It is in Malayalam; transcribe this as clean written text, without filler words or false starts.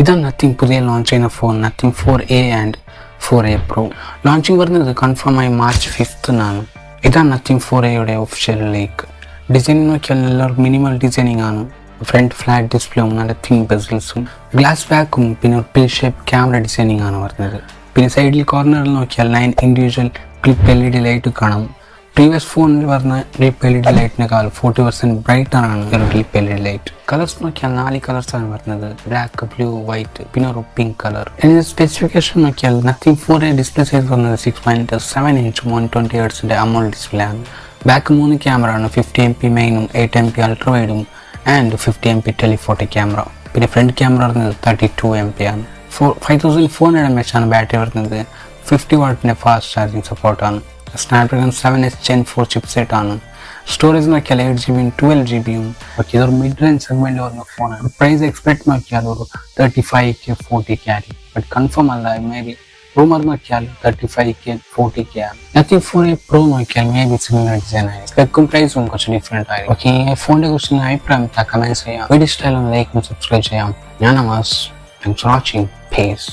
ഇതാണ് നത്തിങ് പുതിയ ലോഞ്ച് ചെയ്യുന്ന phone, nothing 4A and 4A Pro. Launching വരുന്നത് കൺഫേമായി മാർച്ച് 5th ഇതാണ് നത്തിങ് 4Aയുടെ ഒഫീഷ്യൽ ലീക്ക്. ഡിസൈനിങ് നോക്കിയാൽ എല്ലാവർക്കും മിനിമൽ ഡിസൈനിങ് ആണ്. ഫ്രണ്ട് ഫ്ലാറ്റ് ഡിസ്പ്ലേയും നല്ല തിൻ ബെസിൽസും ഗ്ലാസ് ബാക്കും പിന്നെ ഒരു പിൽ ഷേപ്പ് ക്യാമറ ഡിസൈനിങ് ആണ് വരുന്നത്. പിന്നെ സൈഡിൽ കോർണറിൽ നോക്കിയാൽ 9 ഇൻഡിവിജ്വൽ ക്ലിപ്പ് LED ലൈറ്റ് കാണാം. പ്രീവിയസ് ഫോണിൽ പറഞ്ഞ ക്ലിപ്പ് LED ലൈറ്റിനേക്കാൾ 40% ബ്രൈറ്റർ ആണ് ഒരു ക്ലിപ്പ് LED ലൈറ്റ്. കളേഴ്സ് നോക്കിയാൽ 4 കളേഴ്സാണ് വരുന്നത്, ബ്ലാക്ക്, ബ്ലൂ, വൈറ്റ്, പിന്നെ ഒരു പിങ്ക് കളർ. ഇതിന്റെ സ്പെസിഫിക്കേഷൻ നോക്കിയാൽ നത്തിങ് 4A ഡിസ്പ്ലേ സൈസ് വരുന്നത് 6.7 ഇഞ്ച് 120 Hz AMOLED ഡിസ്പ്ലേ ആണ്. ബാക്ക് 3 ക്യാമറ ആണ്, 50MP മെയിനും 8MP അൾട്രാ വൈഡും ആൻഡ് 50MP ടെലിഫോട്ടോ ക്യാമറ. പിന്നെ ഫ്രണ്ട് ക്യാമറ വരുന്നത് 32MP ആണ്. 5400 mAh ആണ് ബാറ്ററി വരുന്നത്. 50 വാട്ടിന്റെ ഫാസ്റ്റ് ചാർജിങ് സപ്പോർട്ടാണ്. സ്നാപ്ഡ്രാഗൺ 7S Gen 4 ചിപ്സെറ്റ് ആണ്. സ്റ്റോറേജ് നോക്കിയാൽ 8GB 12GB. ഇതൊരു മിഡ് റേഞ്ച് സെഗ്മെന്റിൽ വരുന്ന ഫോണാണ്. പ്രൈസ് എക്സ്പെക്ട് നോക്കിയാൽ ഒരു 35K 40K ആയിരിക്കും, ബട്ട് കൺഫേം അല്ല. മേ ബി റൂമർ നോക്കിയാൽ 35K 40K ആണ്. നത്തിങ് 4A Pro നോക്കിയാൽ മേ ബി സിമിലർ ഡിസൈൻ ആയിരിക്കും. സ്പെക്കും പ്രൈസും കുറച്ച് ഡിഫറെന്റ് ആയിരിക്കും. ഓക്കെ, ഫോണിനെ കുറിച്ച് അഭിപ്രായം കമന്റ്സ് ചെയ്യാം. വീഡിയോ ഇഷ്ടമായാലും ലൈക്കും സബ്സ്ക്രൈബ് ചെയ്യാം. ഞാൻ അമാസ്. Thanks for watching. Peace.